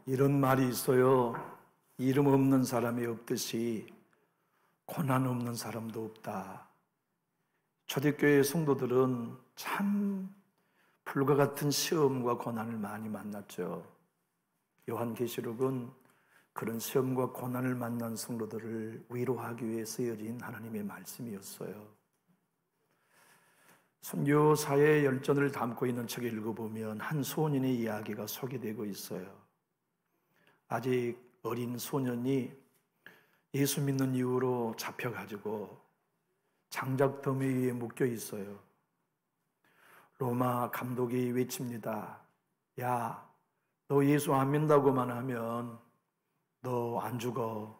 이런 말이 있어요. 이름 없는 사람이 없듯이 고난 없는 사람도 없다. 초대교회 성도들은 참 불과 같은 시험과 고난을 많이 만났죠. 요한계시록은 그런 시험과 고난을 만난 성도들을 위로하기 위해 쓰여진 하나님의 말씀이었어요. 선교사의 열전을 담고 있는 책을 읽어보면 한 소년의 이야기가 소개되고 있어요. 아직 어린 소년이 예수 믿는 이유로 잡혀가지고 장작더미 위에 묶여 있어요. 로마 감독이 외칩니다. 야, 너 예수 안 믿는다고만 하면 너 안 죽어.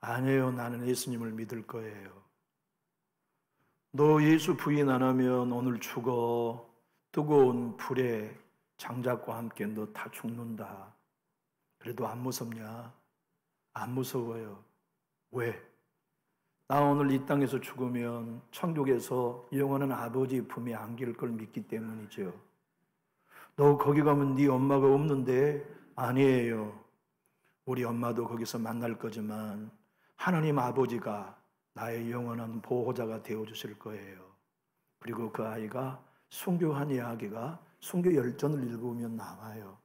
아니에요, 나는 예수님을 믿을 거예요. 너 예수 부인 안 하면 오늘 죽어. 뜨거운 불에 장작과 함께 너 다 죽는다. 그래도 안 무섭냐? 안 무서워요. 왜? 나 오늘 이 땅에서 죽으면 천국에서 영원한 아버지 품에 안길 걸 믿기 때문이죠. 너 거기 가면 네 엄마가 없는데? 아니에요. 우리 엄마도 거기서 만날 거지만 하나님 아버지가 나의 영원한 보호자가 되어주실 거예요. 그리고 그 아이가 순교한 이야기가 순교 열전을 읽으면 나와요.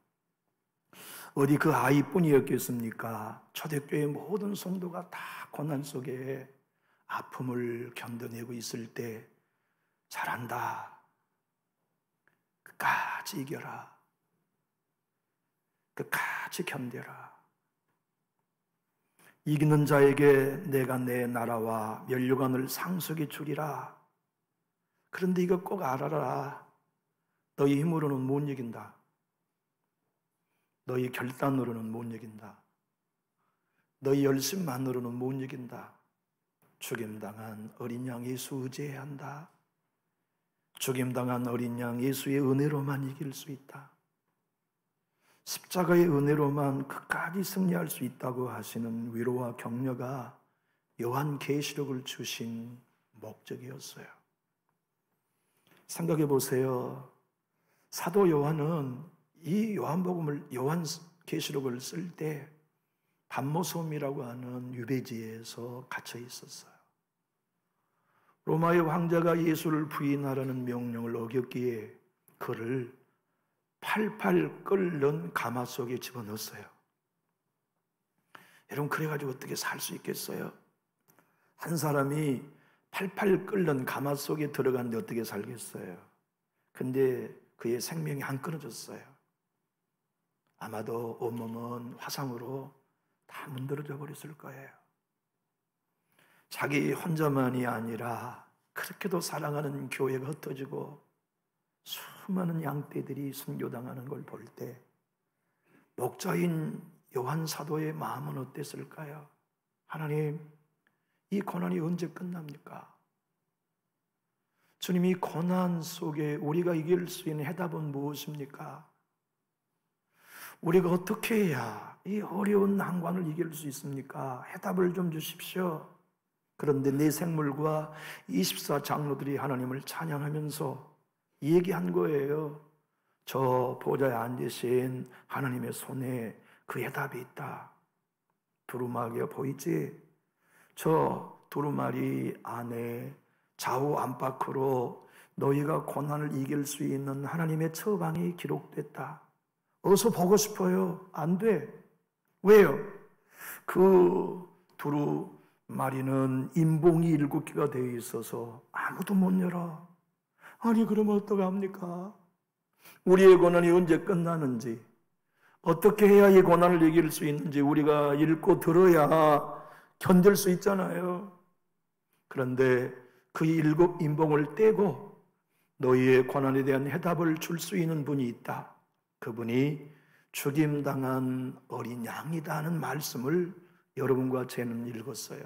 어디 그 아이뿐이었겠습니까? 초대교회 모든 성도가 다 고난 속에 아픔을 견뎌내고 있을 때 잘한다. 끝까지 이겨라. 끝까지 견뎌라. 이기는 자에게 내가 내 나라와 면류관을 상속해 주리라. 그런데 이거 꼭 알아라. 너희 힘으로는 못 이긴다. 너희 결단으로는 못 이긴다. 너희 열심만으로는 못 이긴다. 죽임당한 어린 양 예수 의지해야 한다. 죽임당한 어린 양 예수의 은혜로만 이길 수 있다. 십자가의 은혜로만 끝까지 승리할 수 있다고 하시는 위로와 격려가 요한계시록을 주신 목적이었어요. 생각해 보세요. 사도 요한은 이 요한계시록을 쓸 때 밤모섬이라고 하는 유배지에서 갇혀 있었어요. 로마의 황제가 예수를 부인하라는 명령을 어겼기에 그를 팔팔 끓는 가마 속에 집어넣었어요. 여러분, 그래가지고 어떻게 살 수 있겠어요? 한 사람이 팔팔 끓는 가마 속에 들어갔는데 어떻게 살겠어요? 근데 그의 생명이 안 끊어졌어요. 아마도 온몸은 화상으로 다 문드러져 버렸을 거예요. 자기 혼자만이 아니라 그렇게도 사랑하는 교회가 흩어지고 수많은 양떼들이 순교당하는 걸 볼 때 목자인 요한 사도의 마음은 어땠을까요? 하나님, 이 고난이 언제 끝납니까? 주님, 이 고난 속에 우리가 이길 수 있는 해답은 무엇입니까? 우리가 어떻게 해야 이 어려운 난관을 이길 수 있습니까? 해답을 좀 주십시오. 그런데 내 생물과 24장로들이 하나님을 찬양하면서 얘기한 거예요. 저 보좌에 앉으신 하나님의 손에 그 해답이 있다. 두루마리가 보이지? 저 두루마리 안에 좌우 안팎으로 너희가 고난을 이길 수 있는 하나님의 처방이 기록됐다. 어서 보고 싶어요. 안 돼. 왜요? 그 두루마리는 인봉이 7개가 되어 있어서 아무도 못 열어. 아니, 그러면 어떡합니까? 우리의 고난이 언제 끝나는지, 어떻게 해야 이 고난을 이길 수 있는지 우리가 읽고 들어야 견딜 수 있잖아요. 그런데 그 7 인봉을 떼고 너희의 고난에 대한 해답을 줄 수 있는 분이 있다. 그분이 죽임당한 어린 양이다 하는 말씀을 여러분과 저는 읽었어요.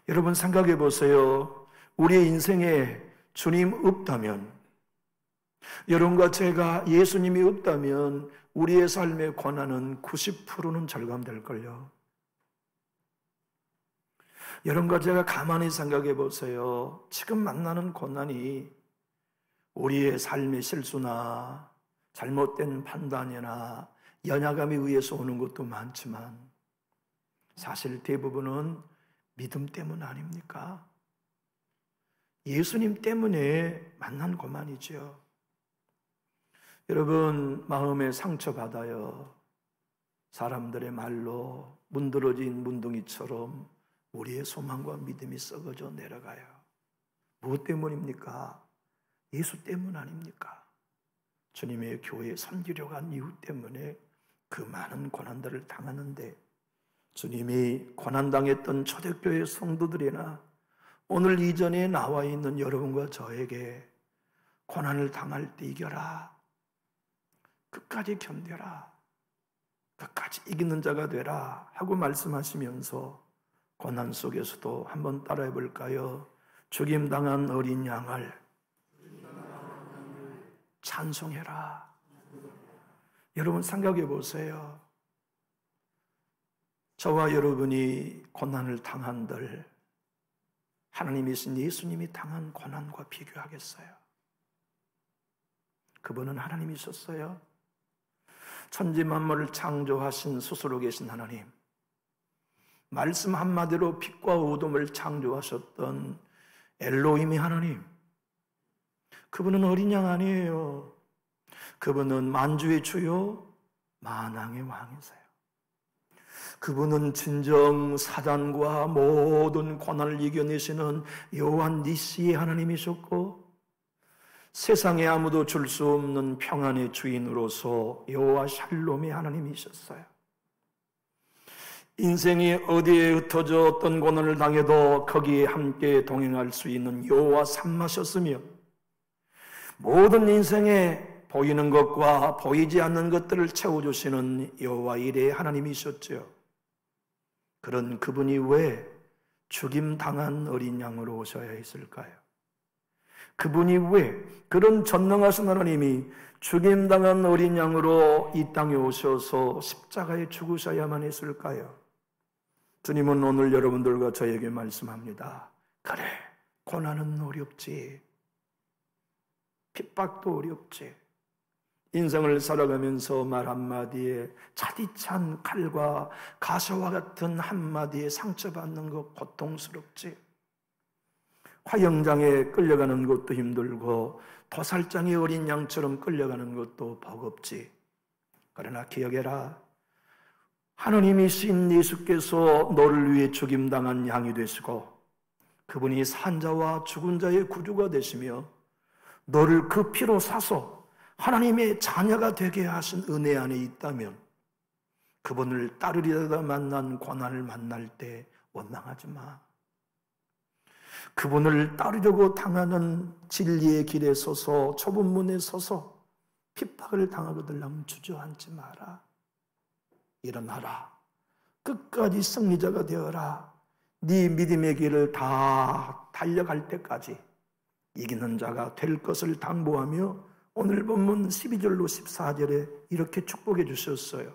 여러분 생각해 보세요. 우리의 인생에 주님 없다면, 여러분과 제가 예수님이 없다면 우리의 삶의 고난은 90%는 절감될걸요. 여러분과 제가 가만히 생각해 보세요. 지금 만나는 고난이 우리의 삶의 실수나 잘못된 판단이나 연약함에 의해서 오는 것도 많지만 사실 대부분은 믿음 때문 아닙니까? 예수님 때문에 만난 고만이죠. 여러분, 마음에 상처받아요. 사람들의 말로 문드러진 문둥이처럼 우리의 소망과 믿음이 썩어져 내려가요. 무엇 때문입니까? 예수 때문 아닙니까? 주님의 교회에 섬기려고 한 이유 때문에 그 많은 고난들을 당하는데, 주님이 고난당했던 초대교회 성도들이나 오늘 이전에 나와 있는 여러분과 저에게 고난을 당할 때 이겨라, 끝까지 견뎌라, 끝까지 이기는 자가 되라 하고 말씀하시면서 고난 속에서도 한번 따라해 볼까요? 죽임당한 어린 양을 찬송해라. 여러분 생각해 보세요. 저와 여러분이 고난을 당한들 하나님이신 예수님이 당한 고난과 비교하겠어요? 그분은 하나님이셨어요. 천지 만물을 창조하신 스스로 계신 하나님, 말씀 한마디로 빛과 어둠을 창조하셨던 엘로힘의 하나님, 그분은 어린 양 아니에요. 그분은 만주의 주요 만왕의 왕이세요. 그분은 진정 사단과 모든 고난을 이겨내시는 여호와 니시의 하나님이셨고, 세상에 아무도 줄 수 없는 평안의 주인으로서 여호와 샬롬의 하나님이셨어요. 인생이 어디에 흩어져 어떤 고난을 당해도 거기에 함께 동행할 수 있는 여호와 삼마셨으며, 모든 인생에 보이는 것과 보이지 않는 것들을 채워주시는 여호와 이레의 하나님이셨죠. 그런 그분이 왜 죽임당한 어린 양으로 오셔야 했을까요? 그분이 왜 그런 전능하신 하나님이 죽임당한 어린 양으로 이 땅에 오셔서 십자가에 죽으셔야만 했을까요? 주님은 오늘 여러분들과 저에게 말씀합니다. 그래, 고난은 어렵지, 핍박도 어렵지, 인생을 살아가면서 말 한마디에 차디찬 칼과 가시와 같은 한마디에 상처받는 것 고통스럽지, 화영장에 끌려가는 것도 힘들고 도살장의 어린 양처럼 끌려가는 것도 버겁지. 그러나 기억해라, 하나님이신 예수께서 너를 위해 죽임당한 양이 되시고 그분이 산자와 죽은 자의 구주가 되시며 너를 그 피로 사서 하나님의 자녀가 되게 하신 은혜 안에 있다면 그분을 따르려다 만난 고난을 만날 때 원망하지 마. 그분을 따르려고 당하는 진리의 길에 서서 좁은 문에 서서 핍박을 당하거든 하면 주저앉지 마라. 일어나라. 끝까지 승리자가 되어라. 네 믿음의 길을 다 달려갈 때까지 이기는 자가 될 것을 당부하며 오늘 본문 12절로 14절에 이렇게 축복해 주셨어요.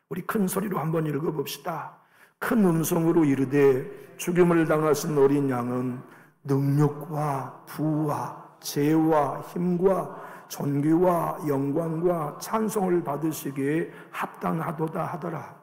우리 큰 소리로 한번 읽어봅시다. 큰 음성으로 이르되 죽임을 당하신 어린 양은 능력과 부와 재와 힘과 존귀와 영광과 찬송을 받으시기에 합당하도다 하더라.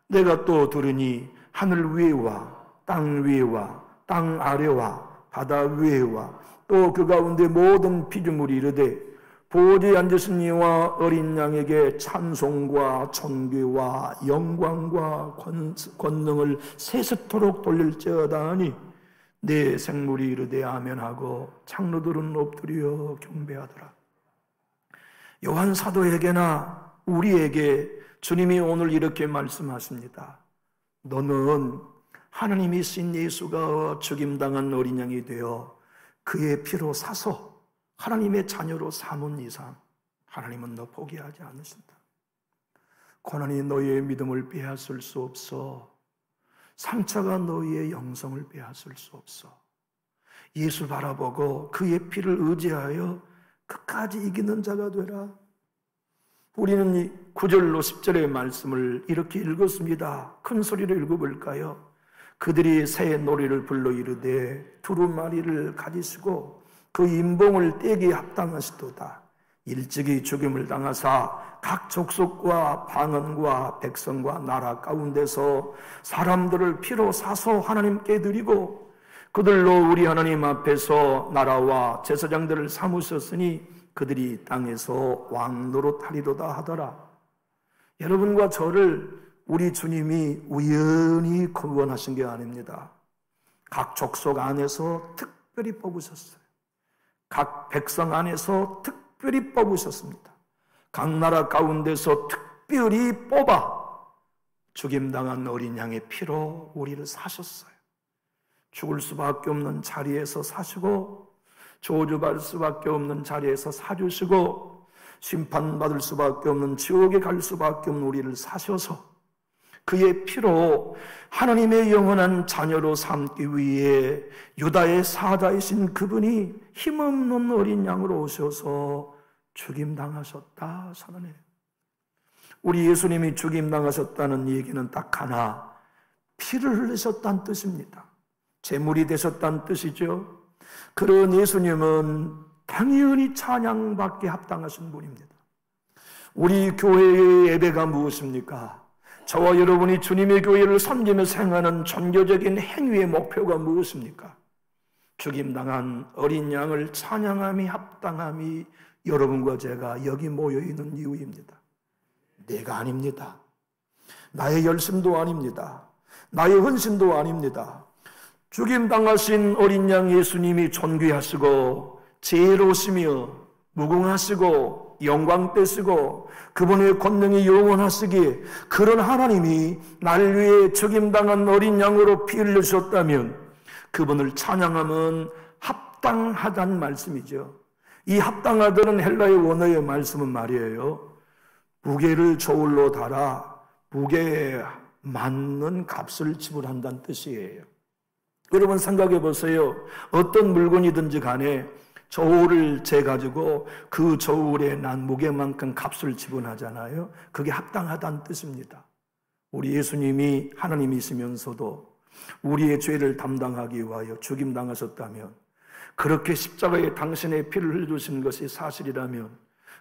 내가 또 들으니 하늘 위에와 땅 위에와 땅 아래와 바다 위에와 또 그 가운데 모든 피조물이 이르되 보좌에 앉으신 이와 어린 양에게 찬송과 존귀와 영광과 권능을 세세토록 돌릴지어다 하니 내 생물이 이르되 아멘하고 창로들은 엎드려 경배하더라. 요한 사도에게나 우리에게 주님이 오늘 이렇게 말씀하십니다. 너는 하나님이신 예수가 죽임당한 어린 양이 되어 그의 피로 사서 하나님의 자녀로 삼은 이상 하나님은 너 포기하지 않으신다. 고난이 너희의 믿음을 빼앗을 수 없어. 상처가 너희의 영성을 빼앗을 수 없어. 예수 바라보고 그의 피를 의지하여 끝까지 이기는 자가 되라. 우리는 이 9절로 10절의 말씀을 이렇게 읽었습니다. 큰 소리로 읽어볼까요? 그들이 새 노래를 불러 이르되 두루마리를 가지시고 그 인봉을 떼기 합당하시도다. 일찍이 죽임을 당하사 각 족속과 방언과 백성과 나라 가운데서 사람들을 피로 사서 하나님께 드리고 그들로 우리 하나님 앞에서 나라와 제사장들을 삼으셨으니 그들이 땅에서 왕 노릇하리로다 하더라. 여러분과 저를 우리 주님이 우연히 구원하신 게 아닙니다. 각 족속 안에서 특별히 뽑으셨어요. 각 백성 안에서 특별히 뽑으셨습니다. 각 나라 가운데서 특별히 뽑아 죽임당한 어린 양의 피로 우리를 사셨어요. 죽을 수밖에 없는 자리에서 사시고 저주받을 수밖에 없는 자리에서 사주시고 심판받을 수밖에 없는 지옥에 갈 수밖에 없는 우리를 사셔서 그의 피로 하나님의 영원한 자녀로 삼기 위해 유다의 사자이신 그분이 힘없는 어린 양으로 오셔서 죽임당하셨다 선언해요. 우리 예수님이 죽임당하셨다는 얘기는 딱 하나, 피를 흘리셨다는 뜻입니다. 제물이 되셨다는 뜻이죠. 그런 예수님은 당연히 찬양받기 합당하신 분입니다. 우리 교회의 예배가 무엇입니까? 저와 여러분이 주님의 교회를 섬기며 행하는 종교적인 행위의 목표가 무엇입니까? 죽임당한 어린 양을 찬양함이 합당함이 여러분과 제가 여기 모여있는 이유입니다. 내가 아닙니다. 나의 열심도 아닙니다. 나의 헌신도 아닙니다. 죽임당하신 어린 양 예수님이 존귀하시고 지혜로우시며 무궁하시고 영광되시고 그분의 권능이 영원하시기에 그런 하나님이 날 위해 죽임당한 어린 양으로 피 흘리셨다면 그분을 찬양하면 합당하다는 말씀이죠. 이 합당하다는 헬라의 원어의 말씀은 말이에요, 무게를 저울로 달아 무게에 맞는 값을 지불한다는 뜻이에요. 여러분 생각해 보세요. 어떤 물건이든지 간에 저울을 재가지고 그 저울에 난 무게만큼 값을 지불하잖아요. 그게 합당하다는 뜻입니다. 우리 예수님이 하나님이시면서도 우리의 죄를 담당하기 위하여 죽임당하셨다면, 그렇게 십자가에 당신의 피를 흘려주신 것이 사실이라면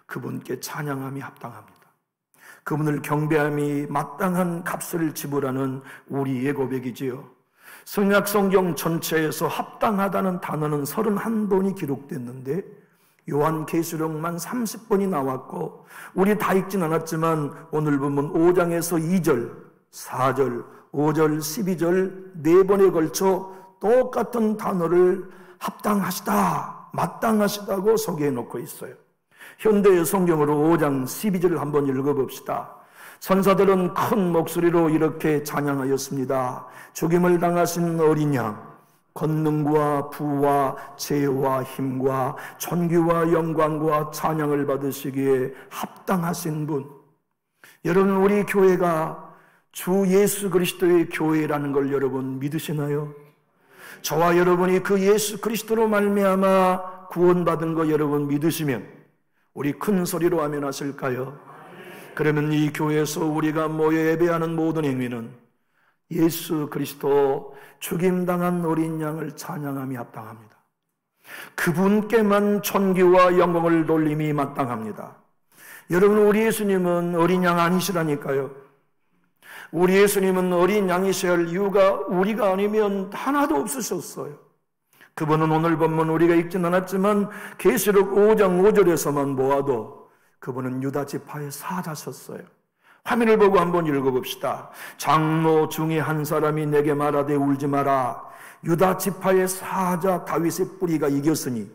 그분께 찬양함이 합당합니다. 그분을 경배함이 마땅한 값을 지불하는 우리의 고백이지요. 성약 성경 전체에서 합당하다는 단어는 31번이 기록됐는데 요한계시록만 30번이 나왔고, 우리 다 읽진 않았지만 오늘 보면 5장에서 2절, 4절, 5절, 12절 4번에 걸쳐 똑같은 단어를 합당하시다, 마땅하시다고 소개해 놓고 있어요. 현대의 성경으로 5장 12절을 한번 읽어봅시다. 천사들은 큰 목소리로 이렇게 찬양하였습니다. 죽임을 당하신 어린 양, 권능과 부와 지혜와 힘과 존귀와 영광과 찬양을 받으시기에 합당하신 분. 여러분, 우리 교회가 주 예수 그리스도의 교회라는 걸 여러분 믿으시나요? 저와 여러분이 그 예수 그리스도로 말미암아 구원받은 거 여러분 믿으시면 우리 큰 소리로 아멘 하실까요? 그러면 이 교회에서 우리가 모여 예배하는 모든 행위는 예수 그리스도 죽임당한 어린 양을 찬양함이 합당합니다. 그분께만 존귀와 영광을 돌림이 마땅합니다. 여러분, 우리 예수님은 어린 양 아니시라니까요. 우리 예수님은 어린 양이셔야 할 이유가 우리가 아니면 하나도 없으셨어요. 그분은 오늘 본문 우리가 읽진 않았지만 계시록 5장 5절에서만 모아도 그분은 유다 지파의 사자셨어요. 화면을 보고 한번 읽어봅시다. 장로 중에 한 사람이 내게 말하되 울지 마라. 유다 지파의 사자 다윗의 뿌리가 이겼으니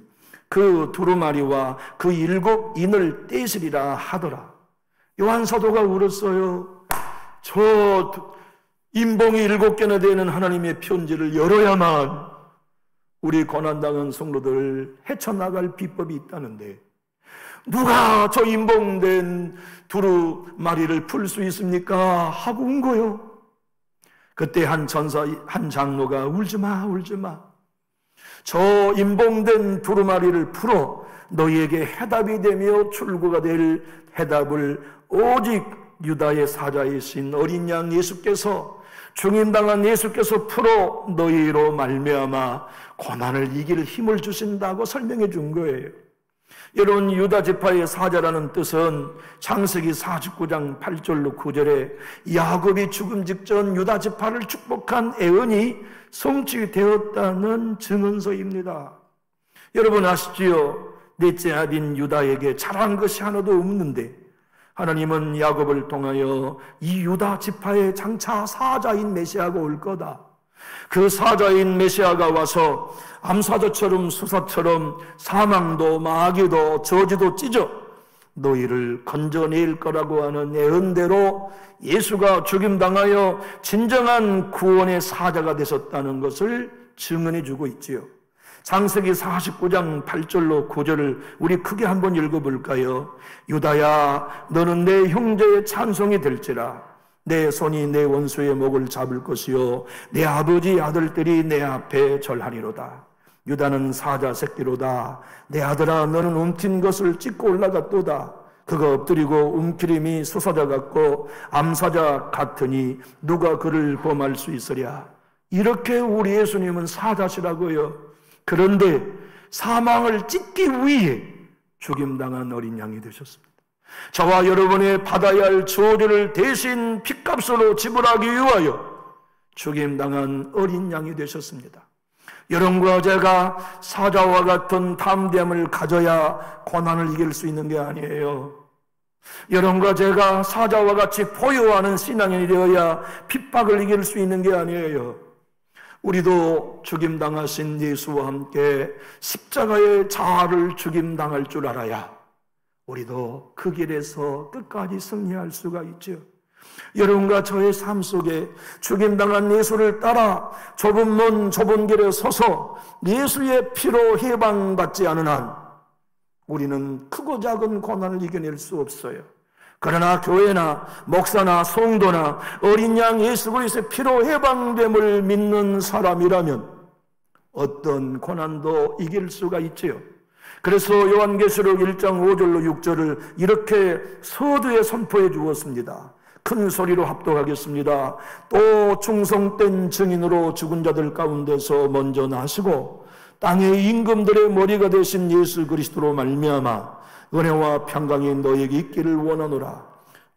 그 두루마리와 그 7 인을 떼시리라 하더라. 요한 사도가 울었어요. 저 인봉이 7개나 되는 하나님의 편지를 열어야만 우리 고난당한 성도들 헤쳐나갈 비법이 있다는데 누가 저 인봉된 두루마리를 풀 수 있습니까? 하고 운 거요. 그때 한 장로가 울지마 울지마, 저 인봉된 두루마리를 풀어 너희에게 해답이 되며 출구가 될 해답을 오직 유다의 사자이신 어린 양 예수께서, 죽임당한 예수께서 풀어 너희로 말미암아 고난을 이길 힘을 주신다고 설명해 준 거예요. 여러분, 유다 지파의 사자라는 뜻은 창세기 49장 8절로 9절에 야곱이 죽음 직전 유다 지파를 축복한 애언이 성취되었다는 증언서입니다. 여러분 아시지요? 넷째 아들인 유다에게 잘한 것이 하나도 없는데 하나님은 야곱을 통하여 이 유다 지파의 장차 사자인 메시아가 올 거다. 그 사자인 메시아가 와서 암사자처럼 수사처럼 사망도 마귀도 저주도 찢어 너희를 건져낼 거라고 하는 예언대로 예수가 죽임당하여 진정한 구원의 사자가 되셨다는 것을 증언해 주고 있지요. 창세기 49장 8절로 9절을 우리 크게 한번 읽어볼까요? 유다야, 너는 내 형제의 찬송이 될지라. 내 손이 내 원수의 목을 잡을 것이요 내 아버지 아들들이 내 앞에 절하리로다. 유다는 사자 새끼로다. 내 아들아, 너는 움킨 것을 찢고 올라갔도다. 그가 엎드리고 움키림이 수사자 같고 암사자 같으니 누가 그를 범할 수 있으랴. 이렇게 우리 예수님은 사자시라고요. 그런데 사망을 찢기 위해 죽임당한 어린 양이 되셨습니다. 저와 여러분의 받아야 할 저주를 대신 핏값으로 지불하기 위하여 죽임당한 어린 양이 되셨습니다. 여러분과 제가 사자와 같은 담대함을 가져야 고난을 이길 수 있는 게 아니에요. 여러분과 제가 사자와 같이 포효하는 신앙인이 되어야 핍박을 이길 수 있는 게 아니에요. 우리도 죽임당하신 예수와 함께 십자가의 자아를 죽임당할 줄 알아야 우리도 그 길에서 끝까지 승리할 수가 있죠. 여러분과 저의 삶 속에 죽임당한 예수를 따라 좁은 문 좁은 길에 서서 예수의 피로 해방받지 않은 한 우리는 크고 작은 고난을 이겨낼 수 없어요. 그러나 교회나 목사나 성도나 어린 양 예수 그리스도의 피로 해방됨을 믿는 사람이라면 어떤 고난도 이길 수가 있지요. 그래서 요한계시록 1장 5절로 6절을 이렇게 서두에 선포해 주었습니다. 큰 소리로 합독하겠습니다. 또 충성된 증인으로 죽은 자들 가운데서 먼저 나시고 땅의 임금들의 머리가 되신 예수 그리스도로 말미암아 은혜와 평강이 너에게 있기를 원하노라.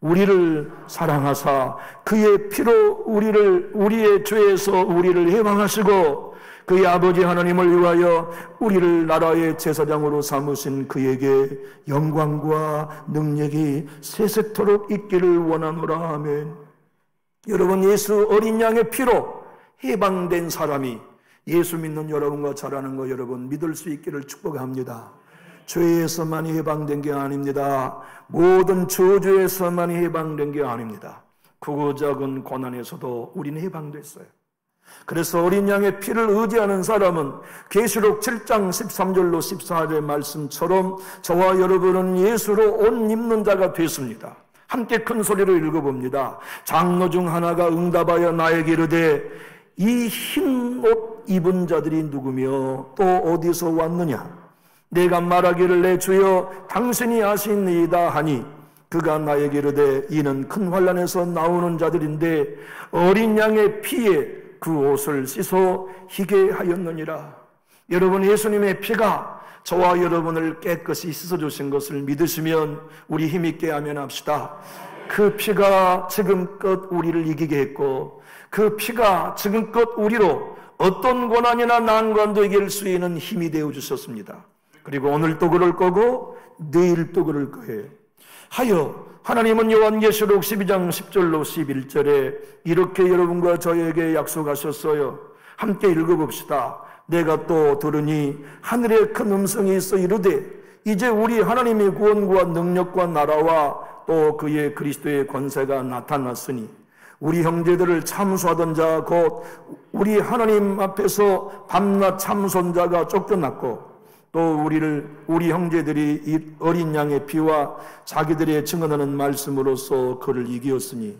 우리를 사랑하사 그의 피로 우리의 죄에서 우리를 해방하시고 그의 아버지 하나님을 위하여 우리를 나라의 제사장으로 삼으신 그에게 영광과 능력이 세세토록 있기를 원하노라. 아멘. 여러분, 예수 어린 양의 피로 해방된 사람이 예수 믿는 여러분과 저라는 거 여러분 믿을 수 있기를 축복합니다. 죄에서만이 해방된 게 아닙니다. 모든 저주에서만이 해방된 게 아닙니다. 크고 작은 고난에서도 우리는 해방됐어요. 그래서 어린 양의 피를 의지하는 사람은 계시록 7장 13절로 14절 말씀처럼 저와 여러분은 예수로 옷 입는 자가 됐습니다. 함께 큰 소리로 읽어봅니다. 장로 중 하나가 응답하여 나에게 이르되 이 흰 옷 입은 자들이 누구며 또 어디서 왔느냐? 내가 말하기를 내 주여 당신이 아시니이다 하니 그가 나에게 이르되 이는 큰 환난에서 나오는 자들인데 어린 양의 피에 그 옷을 씻어 희게 하였느니라. 여러분, 예수님의 피가 저와 여러분을 깨끗이 씻어주신 것을 믿으시면 우리 힘있게 아멘합시다. 그 피가 지금껏 우리를 이기게 했고 그 피가 지금껏 우리로 어떤 고난이나 난관도 이길 수 있는 힘이 되어주셨습니다. 그리고 오늘도 그럴 거고 내일도 그럴 거예요. 하여 하나님은 요한계시록 12장 10절로 11절에 이렇게 여러분과 저에게 약속하셨어요. 함께 읽어봅시다. 내가 또 들으니 하늘에 큰 음성이 있어 이르되 이제 우리 하나님의 구원과 능력과 나라와 또 그의 그리스도의 권세가 나타났으니 우리 형제들을 참수하던 자 곧 우리 하나님 앞에서 밤낮 참선 자가 쫓겨났고 또 우리 형제들이 이 어린 양의 피와 자기들의 증언하는 말씀으로써 그를 이기었으니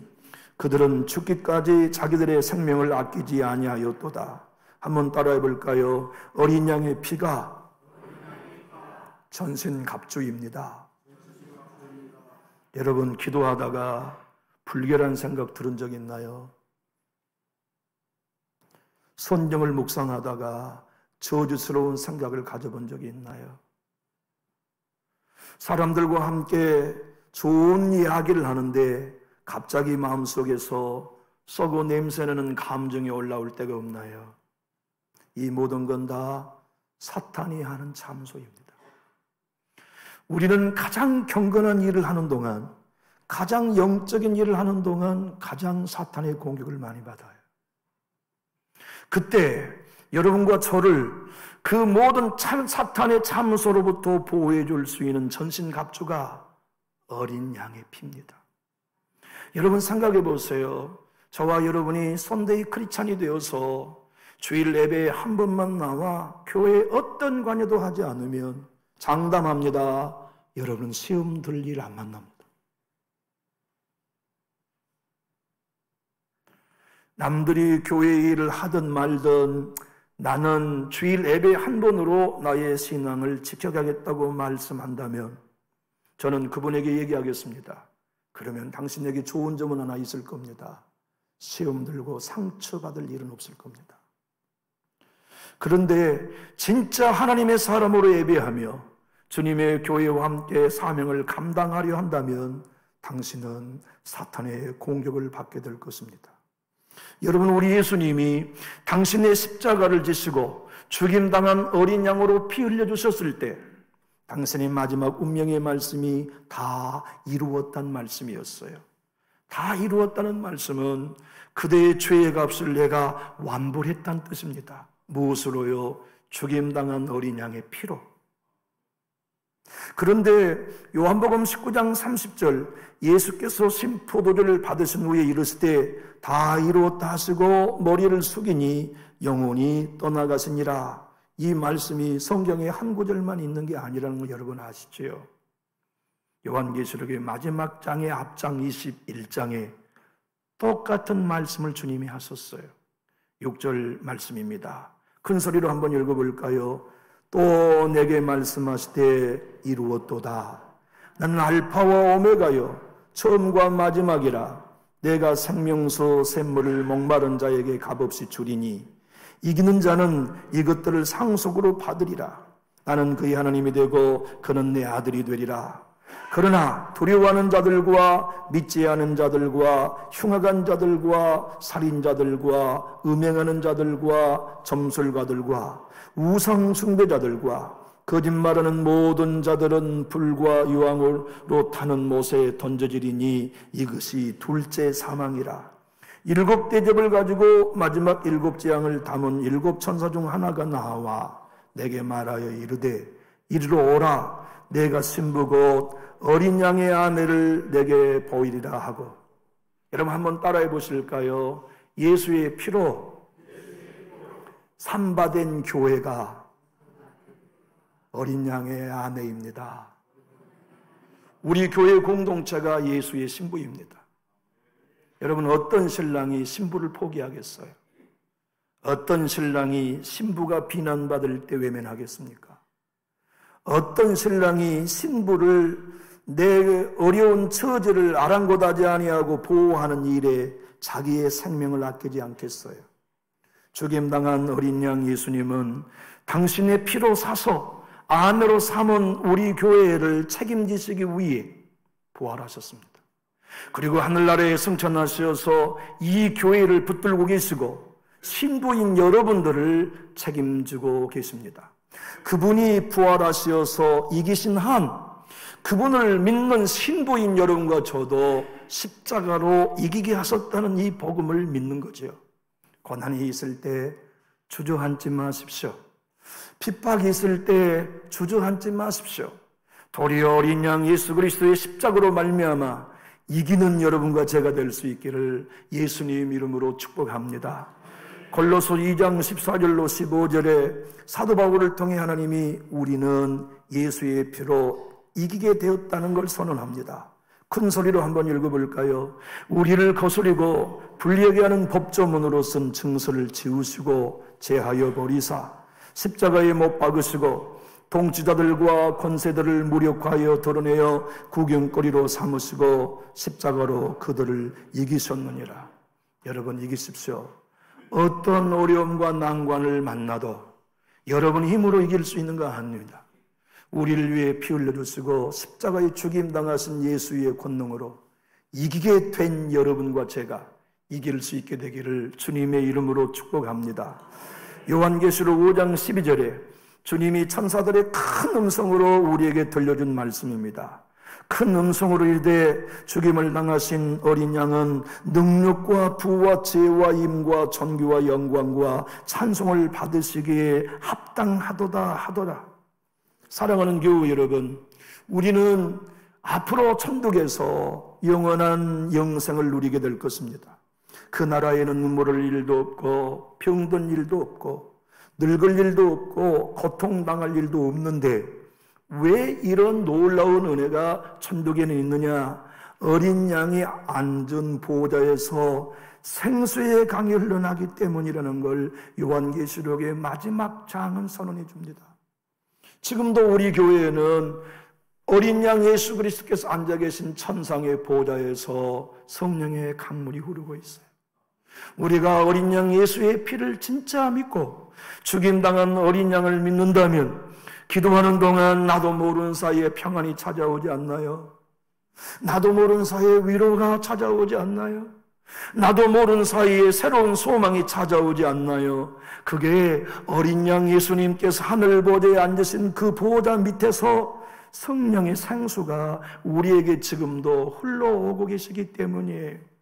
그들은 죽기까지 자기들의 생명을 아끼지 아니하였도다. 한번 따라해 볼까요? 어린 양의 피가 전신갑주입니다. 여러분, 기도하다가 불결한 생각 들은 적 있나요? 성경을 묵상하다가 저주스러운 생각을 가져본 적이 있나요? 사람들과 함께 좋은 이야기를 하는데 갑자기 마음속에서 썩어 냄새나는 감정이 올라올 때가 없나요? 이 모든 건 다 사탄이 하는 참소입니다. 우리는 가장 경건한 일을 하는 동안, 가장 영적인 일을 하는 동안 가장 사탄의 공격을 많이 받아요. 그때 여러분과 저를 그 모든 사탄의 참소로부터 보호해 줄 수 있는 전신갑주가 어린 양의 피입니다. 여러분 생각해 보세요. 저와 여러분이 선데이 크리스찬이 되어서 주일 예배에 한 번만 나와 교회에 어떤 관여도 하지 않으면 장담합니다. 여러분은 시험 들 일 안 만납니다. 남들이 교회 일을 하든 말든 나는 주일 예배 한 번으로 나의 신앙을 지켜가겠다고 말씀한다면 저는 그분에게 얘기하겠습니다. 그러면 당신에게 좋은 점은 하나 있을 겁니다. 시험 들고 상처받을 일은 없을 겁니다. 그런데 진짜 하나님의 사람으로 예배하며 주님의 교회와 함께 사명을 감당하려 한다면 당신은 사탄의 공격을 받게 될 것입니다. 여러분, 우리 예수님이 당신의 십자가를 지시고 죽임당한 어린 양으로 피 흘려주셨을 때 당신의 마지막 운명의 말씀이 다 이루었다는 말씀이었어요. 다 이루었다는 말씀은 그대의 죄의 값을 내가 완불했다는 뜻입니다. 무엇으로요? 죽임당한 어린 양의 피로. 그런데 요한복음 19장 30절 예수께서 신포도주를 받으신 후에 이르시되 다 이루었다 하시고 머리를 숙이니 영혼이 떠나가시니라. 이 말씀이 성경에 한 구절만 있는 게 아니라는 거 여러분 아시죠? 요한계시록의 마지막 장의 앞장 21장에 똑같은 말씀을 주님이 하셨어요. 6절 말씀입니다. 큰 소리로 한번 읽어볼까요? 또 내게 말씀하시되 이루었도다. 나는 알파와 오메가요 처음과 마지막이라. 내가 생명수 샘물을 목마른 자에게 값없이 주리니 이기는 자는 이것들을 상속으로 받으리라. 나는 그의 하나님이 되고 그는 내 아들이 되리라. 그러나 두려워하는 자들과 믿지 않은 자들과 흉악한 자들과 살인자들과 음행하는 자들과 점술가들과 우상 숭배자들과 거짓말하는 모든 자들은 불과 유황으로 타는 못에 던져지리니 이것이 둘째 사망이라. 7 대접을 가지고 마지막 7 재앙을 담은 7 천사 중 하나가 나와 내게 말하여 이르되 이리로 오라. 내가 신부 곧 어린 양의 아내를 내게 보이리라 하고. 여러분 한번 따라해 보실까요? 예수의 피로 산바된 교회가 어린 양의 아내입니다. 우리 교회 공동체가 예수의 신부입니다. 여러분, 어떤 신랑이 신부를 포기하겠어요? 어떤 신랑이 신부가 비난받을 때 외면하겠습니까? 어떤 신랑이 신부를 내 어려운 처지를 아랑곳하지 아니하고 보호하는 일에 자기의 생명을 아끼지 않겠어요? 죽임당한 어린 양 예수님은 당신의 피로 사서 아내로 삼은 우리 교회를 책임지시기 위해 부활하셨습니다. 그리고 하늘나라에 승천하셔서 이 교회를 붙들고 계시고 신부인 여러분들을 책임지고 계십니다. 그분이 부활하셔서 이기신 한 그분을 믿는 신부인 여러분과 저도 십자가로 이기게 하셨다는 이 복음을 믿는 거죠. 고난이 있을 때 주저앉지 마십시오. 핍박이 있을 때 주저앉지 마십시오. 도리어 어린 양 예수 그리스도의 십자가로 말미암아 이기는 여러분과 제가 될 수 있기를 예수님 이름으로 축복합니다. 골로새 2장 14절로 15절에 사도 바울을 통해 하나님이 우리는 예수의 피로 이기게 되었다는 걸 선언합니다. 큰 소리로 한번 읽어볼까요? 우리를 거스리고 불리하게 하는 법조문으로 쓴 증서를 지우시고 제하여 버리사 십자가에 못 박으시고 통치자들과 권세들을 무력화하여 드러내어 구경거리로 삼으시고 십자가로 그들을 이기셨느니라. 여러분 이기십시오. 어떤 어려움과 난관을 만나도 여러분 힘으로 이길 수 있는 거 아닙니다. 우리를 위해 피 흘려주시고 십자가에 죽임당하신 예수의 권능으로 이기게 된 여러분과 제가 이길 수 있게 되기를 주님의 이름으로 축복합니다. 요한계시록 5장 12절에 주님이 천사들의 큰 음성으로 우리에게 들려준 말씀입니다. 큰 음성으로 이르되 죽임을 당하신 어린 양은 능력과 부와 지혜와 힘과 존귀와 영광과 찬송을 받으시기에 합당하도다 하더라. 사랑하는 교우 여러분, 우리는 앞으로 천국에서 영원한 영생을 누리게 될 것입니다. 그 나라에는 눈물 흘릴 일도 없고 병든 일도 없고 늙을 일도 없고 고통당할 일도 없는데 왜 이런 놀라운 은혜가 천국에는 있느냐? 어린 양이 앉은 보좌에서 생수의 강이 흘러나기 때문이라는 걸 요한계시록의 마지막 장은 선언해 줍니다. 지금도 우리 교회에는 어린 양 예수 그리스도께서 앉아 계신 천상의 보좌에서 성령의 강물이 흐르고 있어요. 우리가 어린 양 예수의 피를 진짜 믿고 죽임당한 어린 양을 믿는다면 기도하는 동안 나도 모르는 사이에 평안이 찾아오지 않나요? 나도 모르는 사이에 위로가 찾아오지 않나요? 나도 모르는 사이에 새로운 소망이 찾아오지 않나요? 그게 어린 양 예수님께서 하늘 보좌에 앉으신 그 보좌 밑에서 성령의 생수가 우리에게 지금도 흘러오고 계시기 때문이에요.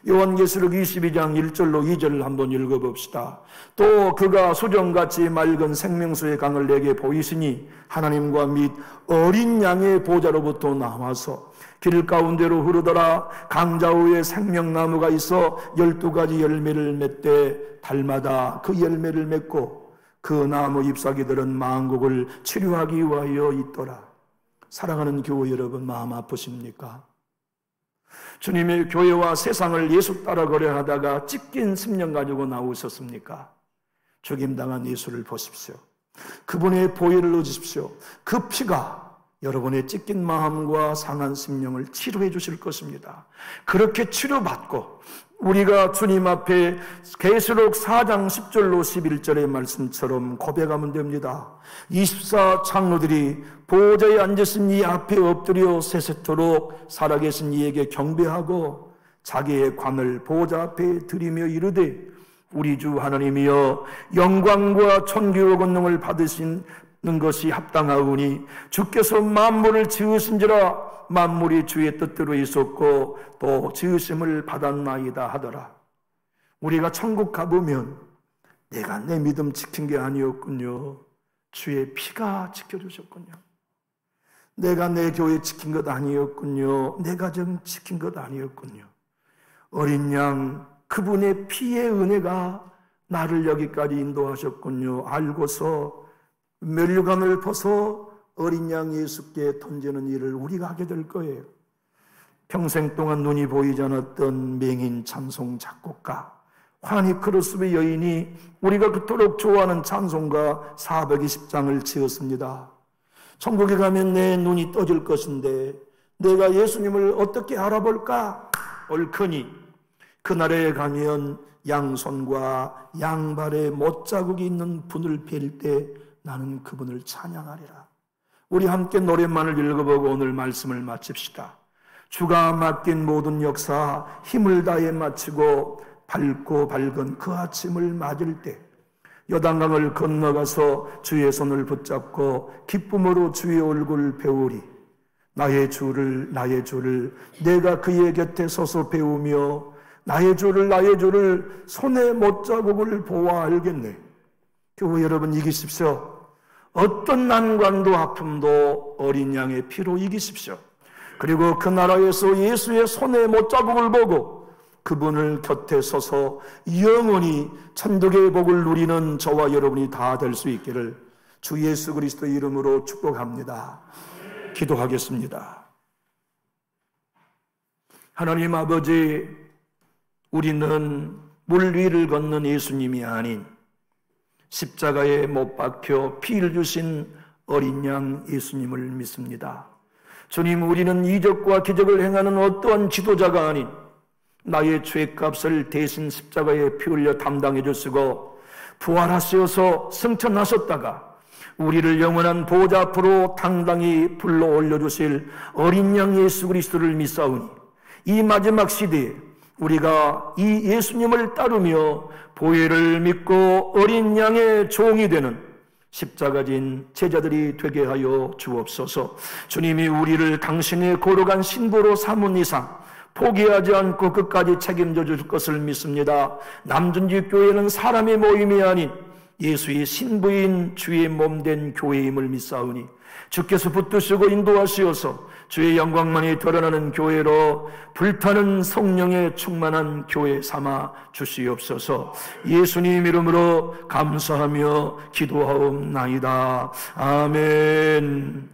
요한계시록 22장 1절로 2절을 한번 읽어봅시다. 또 그가 수정같이 맑은 생명수의 강을 내게 보이시니 하나님과 및 어린 양의 보좌로부터 나와서 길 가운데로 흐르더라. 강좌우에 생명나무가 있어 12가지 열매를 맺되 달마다 그 열매를 맺고 그 나무 잎사귀들은 만국을 치료하기 위하여 있더라. 사랑하는 교회 여러분, 마음 아프십니까? 주님의 교회와 세상을 예수 따라 거래하다가 찢긴 10년 가지고 나오셨습니까? 죽임당한 예수를 보십시오. 그분의 보혈을 얻으십시오. 그 피가 여러분의 찢긴 마음과 상한 심령을 치료해 주실 것입니다. 그렇게 치료받고 우리가 주님 앞에 계시록 4장 10절로 11절의 말씀처럼 고백하면 됩니다. 24 장로들이 보좌에 앉으신 이 앞에 엎드려 세세토록 살아계신 이에게 경배하고 자기의 관을 보좌 앞에 드리며 이르되 우리 주 하나님이여 영광과 존귀와 권능을 받으시는 것이 합당하오니 주께서 만물을 지으신지라 만물이 주의 뜻대로 있었고 또 지으심을 받았나이다 하더라. 우리가 천국 가보면 내가 내 믿음 지킨 게 아니었군요. 주의 피가 지켜주셨군요. 내가 내 교회 지킨 것 아니었군요. 내 가정 지킨 것 아니었군요. 어린 양 그분의 피의 은혜가 나를 여기까지 인도하셨군요. 알고서 면류관을 벗어 어린 양 예수께 던지는 일을 우리가 하게 될 거예요. 평생 동안 눈이 보이지 않았던 맹인 찬송 작곡가 화니 크루스의 여인이 우리가 그토록 좋아하는 찬송가 420장을 지었습니다. 천국에 가면 내 눈이 떠질 것인데 내가 예수님을 어떻게 알아볼까? 옳거니 그날에 가면 양손과 양발에 못자국이 있는 분을 뵐 때 나는 그분을 찬양하리라. 우리 함께 노래만을 읽어보고 오늘 말씀을 마칩시다. 주가 맡긴 모든 역사 힘을 다해 마치고 밝고 밝은 그 아침을 맞을 때 요단강을 건너가서 주의 손을 붙잡고 기쁨으로 주의 얼굴을 배우리. 나의 주를 내가 그의 곁에 서서 배우며 나의 주를 손에 못자국을 보아 알겠네. 교회 여러분, 이기십시오. 어떤 난관도 아픔도 어린 양의 피로 이기십시오. 그리고 그 나라에서 예수의 손에 못자국을 보고 그분을 곁에 서서 영원히 천국의 복을 누리는 저와 여러분이 다 될 수 있기를 주 예수 그리스도의 이름으로 축복합니다. 기도하겠습니다. 하나님 아버지, 우리는 물 위를 걷는 예수님이 아닌 십자가에 못 박혀 피를 주신 어린 양 예수님을 믿습니다. 주님, 우리는 이적과 기적을 행하는 어떠한 지도자가 아닌 나의 죄값을 대신 십자가에 피 흘려 담당해 주시고 부활하시어서 승천하셨다가 우리를 영원한 보좌 앞으로 당당히 불러 올려주실 어린 양 예수 그리스도를 믿사오니 이 마지막 시대에 우리가 이 예수님을 따르며 보혜를 믿고 어린 양의 종이 되는 십자가진 제자들이 되게 하여 주옵소서. 주님이 우리를 당신의 거룩한 신부로 삼은 이상 포기하지 않고 끝까지 책임져 줄 것을 믿습니다. 남준지 교회는 사람의 모임이 아닌 예수의 신부인 주의 몸된 교회임을 믿사오니 주께서 붙드시고 인도하시어서 주의 영광만이 드러나는 교회로 불타는 성령에 충만한 교회 삼아 주시옵소서. 예수님 이름으로 감사하며 기도하옵나이다. 아멘.